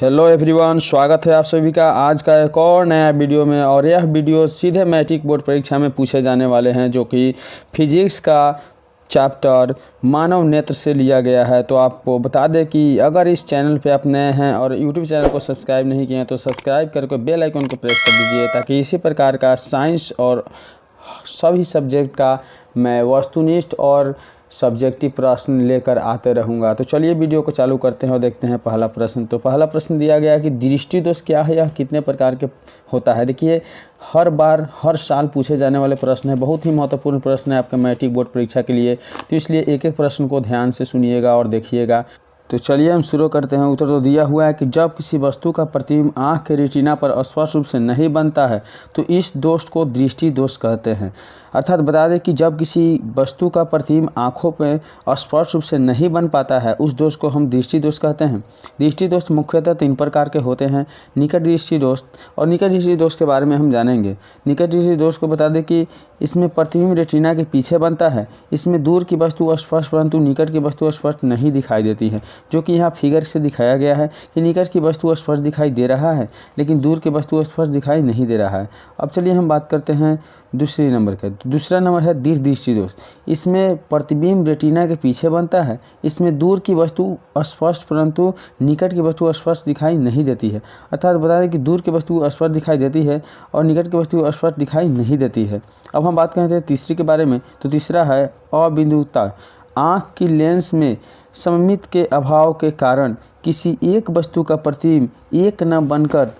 Hello everyone, स्वागत है आप सभी का आज का एक और नया वीडियो में। और यह वीडियो सीधे मैट्रिक बोर्ड परीक्षा में पूछे जाने वाले हैं, जो कि फिजिक्स का चैप्टर मानव नेत्र से लिया गया है। तो आपको बता दें कि अगर इस चैनल पे आप नए हैं और यूट्यूब चैनल को सब्सक्राइब नहीं किए हैं तो सब्सक्राइब करके बेल आइकन को प्रेस कर दीजिए, ताकि इसी प्रकार का साइंस और सभी सब्जेक्ट का मैं वस्तुनिष्ठ और सब्जेक्टिव प्रश्न लेकर आते रहूँगा। तो चलिए वीडियो को चालू करते हैं और देखते हैं पहला प्रश्न। तो पहला प्रश्न दिया गया है कि दृष्टि दोष क्या है, यह कितने प्रकार के होता है। देखिए, हर बार हर साल पूछे जाने वाले प्रश्न है, बहुत ही महत्वपूर्ण प्रश्न है आपके मैट्रिक बोर्ड परीक्षा के लिए। तो इसलिए एक एक प्रश्न को ध्यान से सुनिएगा और देखिएगा। तो चलिए हम शुरू करते हैं। उत्तर तो दिया हुआ है कि जब किसी वस्तु का प्रतिबिंब आँख के रेटिना पर स्पष्ट रूप से नहीं बनता है तो इस दोष को दृष्टि दोष कहते हैं। अर्थात बता दें कि जब किसी वस्तु का प्रतिबिंब आँखों पे स्पष्ट रूप से नहीं बन पाता है, उस दोष को हम दृष्टि दोष कहते हैं। दृष्टि दोष मुख्यतः 3 प्रकार के होते हैं: निकट दृष्टि दोष। और निकट दृष्टि दोष के बारे में हम जानेंगे। निकट दृष्टि दोष को बता दें कि इसमें प्रतिबिंब रेटिना के पीछे बनता है। इसमें दूर की वस्तु स्पष्ट परंतु निकट की वस्तु स्पष्ट नहीं दिखाई देती है, जो कि यहाँ फिगर से दिखाया गया है कि निकट की वस्तु स्पष्ट दिखाई दे रहा है लेकिन दूर की वस्तु स्पष्ट दिखाई नहीं दे रहा है। अब चलिए हम बात करते हैं दूसरे नंबर का। दूसरा नंबर है दीर्घ दृष्टि दोष। इसमें प्रतिबिंब रेटिना के पीछे बनता है। इसमें दूर की वस्तु स्पष्ट परंतु निकट की वस्तु स्पष्ट दिखाई नहीं देती है। अर्थात बता दें कि दूर की वस्तु स्पष्ट दिखाई देती है और निकट की वस्तु स्पष्ट दिखाई नहीं देती है। अब हम बात करते हैं तीसरी के बारे में। तो तीसरा है अबिंदुता। आँख की लेंस में सममित के अभाव के कारण किसी एक वस्तु का प्रतिबिंब एक न बनकर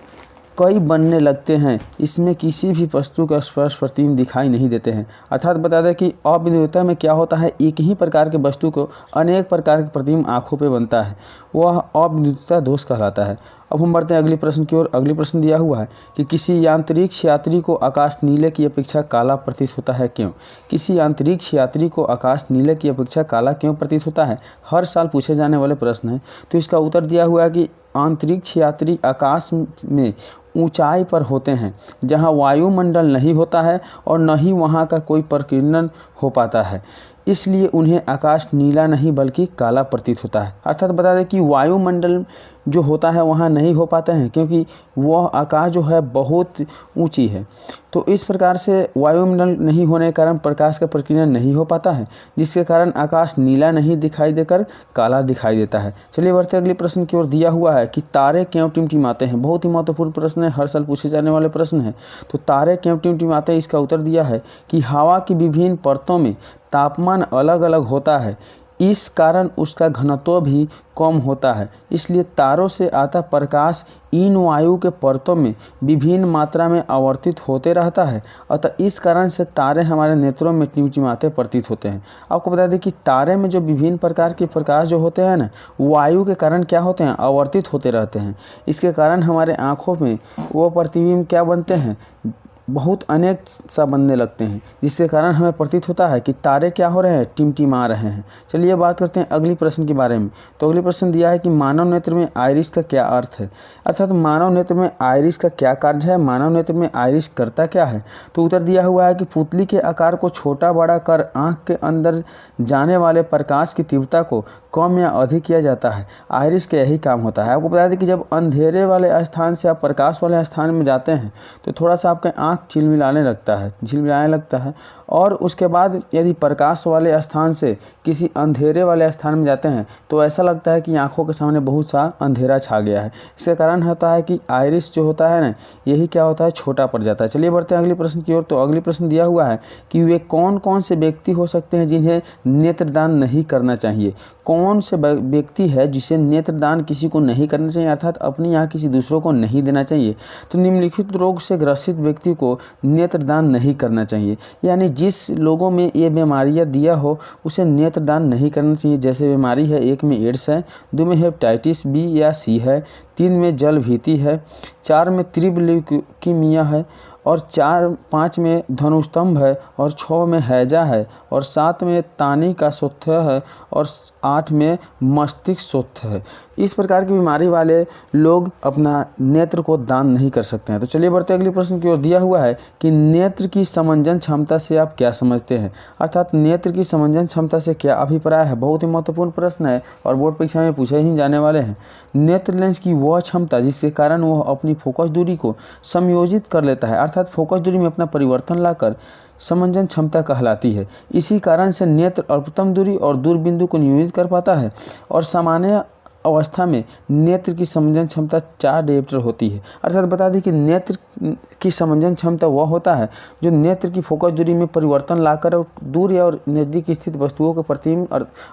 कई बनने लगते हैं। इसमें किसी भी वस्तु का स्पष्ट प्रतिबिंब दिखाई नहीं देते हैं। अर्थात बता दें कि अबिंदुता में क्या होता है, एक ही प्रकार के वस्तु को अनेक प्रकार के प्रतिबिंब आँखों पे बनता है, वह अबिंदुता दोष कहलाता है। अब हम बढ़ते हैं अगले प्रश्न की ओर। अगले प्रश्न दिया हुआ है कि किसी यांत्रिक यात्री को आकाश नीले की अपेक्षा काला प्रतीत होता है, क्यों। किसी यांत्रिक यात्री को आकाश नीले की अपेक्षा काला क्यों प्रतीत होता है, हर साल पूछे जाने वाले प्रश्न है। तो इसका उत्तर दिया हुआ है कि अंतरिक्ष यात्री आकाश में ऊंचाई पर होते हैं जहां वायुमंडल नहीं होता है और न ही वहां का कोई प्रकीर्णन हो पाता है, इसलिए उन्हें आकाश नीला नहीं बल्कि काला प्रतीत होता है। अर्थात बता दें कि वायुमंडल जो होता है वहाँ नहीं हो पाते हैं, क्योंकि वह आकाश जो है बहुत ऊंची है। तो इस प्रकार से वायुमंडल नहीं होने के कारण प्रकाश का प्रकीर्णन नहीं हो पाता है, जिसके कारण आकाश नीला नहीं दिखाई देकर काला दिखाई देता है। चलिए बढ़ते अगले प्रश्न की ओर। दिया हुआ है कि तारे क्यों टिमटिमाते हैं। बहुत ही महत्वपूर्ण प्रश्न है, हर साल पूछे जाने वाले प्रश्न है। तो तारे क्यों टिमटिमाते हैं, इसका उत्तर दिया है कि हवा की विभिन्न परतों में तापमान अलग अलग होता है, इस कारण उसका घनत्व भी कम होता है। इसलिए तारों से आता प्रकाश इन वायु के परतों में विभिन्न मात्रा में आवर्तित होते रहता है, अतः इस कारण से तारे हमारे नेत्रों में टिमटिमाते प्रतीत होते हैं। आपको बता दें कि तारे में जो विभिन्न प्रकार के प्रकाश जो होते हैं ना, वायु के कारण क्या होते हैं, आवर्तित होते रहते हैं। इसके कारण हमारे आँखों में वो प्रतिबिंब क्या बनते हैं, बहुत अनेक सा बनने लगते हैं, जिसके कारण हमें प्रतीत होता है कि तारे क्या हो रहे हैं, टिमटिमा रहे हैं। चलिए बात करते हैं अगली प्रश्न के बारे में। तो अगले प्रश्न दिया है कि मानव नेत्र में आइरिस का क्या अर्थ है। अर्थात मानव नेत्र में आइरिस का क्या कार्य है, मानव नेत्र में आइरिस करता क्या है। तो उत्तर दिया हुआ है कि पुतली के आकार को छोटा बड़ा कर आँख के अंदर जाने वाले प्रकाश की तीव्रता को कम या अधिक किया जाता है। आइरिस का यही काम होता है। आपको बता दें कि जब अंधेरे वाले स्थान से आप प्रकाश वाले स्थान में जाते हैं तो थोड़ा सा आपके आँख झिलमिलाने लगता है और उसके बाद यदि प्रकाश वाले स्थान से किसी अंधेरे वाले स्थान में जाते हैं तो ऐसा लगता है कि आंखों के सामने बहुत सा अंधेरा छा गया है। इसके कारण होता है कि आइरिस जो होता है ना, यही क्या होता है, छोटा पड़ जाता है। चलिए बढ़ते हैं अगले प्रश्न की ओर। तो अगले प्रश्न दिया हुआ है कि वे कौन कौन से व्यक्ति हो सकते हैं जिन्हें नेत्रदान नहीं करना चाहिए। कौन से व्यक्ति है जिसे नेत्रदान किसी को नहीं करना चाहिए, अर्थात अपनी आँख किसी दूसरों को नहीं देना चाहिए। तो निम्नलिखित रोग से ग्रसित व्यक्ति को नेत्रदान नहीं करना चाहिए, यानी जिस लोगों में ये बीमारियां दिया हो उसे नेत्रदान नहीं करना चाहिए। जैसे बीमारी है, 1 में एड्स है, 2 में हेपेटाइटिस बी या सी है, 3 में जल भीति है, 4 में तीव्र ल्यूकीमिया है, और 5 में धनुस्तंभ है, और 6 में हैजा है, और 7 में तानी का सोत्थ है, और 8 में मस्तिष्क सोत्थ है। इस प्रकार की बीमारी वाले लोग अपना नेत्र को दान नहीं कर सकते हैं। तो चलिए बढ़ते अगले प्रश्न की ओर। दिया हुआ है कि नेत्र की समंजन क्षमता से आप क्या समझते हैं, अर्थात नेत्र की समंजन क्षमता से क्या अभिप्राय है। बहुत ही महत्वपूर्ण प्रश्न है और बोर्ड परीक्षा में पूछे ही जाने वाले हैं। नेत्र लेंस की वह क्षमता जिसके कारण वह अपनी फोकस दूरी को समायोजित कर लेता है, अर्थात फोकस दूरी में अपना परिवर्तन लाकर समंजन क्षमता कहलाती है। इसी कारण से नेत्र अल्पतम दूरी और दूर बिंदु को नियोजित कर पाता है और सामान्य अवस्था में नेत्र की समंजन क्षमता 4 डायोप्टर होती है। अर्थात बता दें कि नेत्र की समंजन क्षमता वह होता है जो नेत्र की फोकस दूरी में परिवर्तन लाकर और दूर या और नज़दीक स्थित वस्तुओं के प्रतिबिंब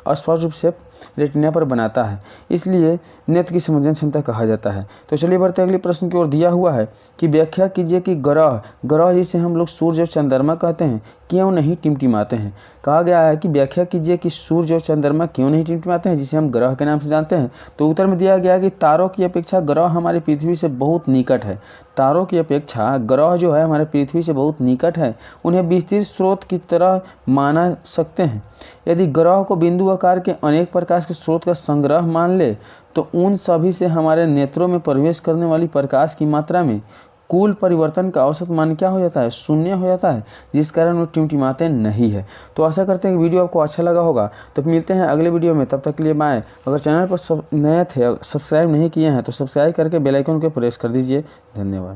और स्पष्ट रूप से रेटिना पर बनाता है, इसलिए नेत्र की समंजन क्षमता कहा जाता है। तो चलिए बढ़ते अगले प्रश्न की ओर। दिया हुआ है कि व्याख्या कीजिए कि ग्रह जिसे हम लोग सूर्य और चंद्रमा कहते हैं क्यों नहीं टिमटिमाते हैं। कहा गया है कि व्याख्या कीजिए कि सूर्य और चंद्रमा क्यों नहीं टिमटिमाते हैं, जिसे हम ग्रह के नाम से जानते हैं। तो उत्तर में दिया गया कि तारों की अपेक्षा ग्रह हमारी पृथ्वी से बहुत निकट है। तारों की अपेक्षा ग्रह जो है हमारे पृथ्वी से बहुत निकट है, उन्हें विस्तृत स्रोत की तरह माना सकते हैं। यदि ग्रह को बिंदु आकार के अनेक प्रकाश के स्रोत का संग्रह मान ले तो उन सभी से हमारे नेत्रों में प्रवेश करने वाली प्रकाश की मात्रा में कुल परिवर्तन का औसत मान क्या हो जाता है, 0 हो जाता है, जिस कारण वो टिमटिमाते नहीं है। तो आशा करते हैं कि वीडियो आपको अच्छा लगा होगा। तो मिलते हैं अगले वीडियो में, तब तक के लिए बाय। अगर चैनल पर नए थे, सब्सक्राइब नहीं किए हैं तो सब्सक्राइब करके बेल आइकन को प्रेस कर दीजिए। धन्यवाद।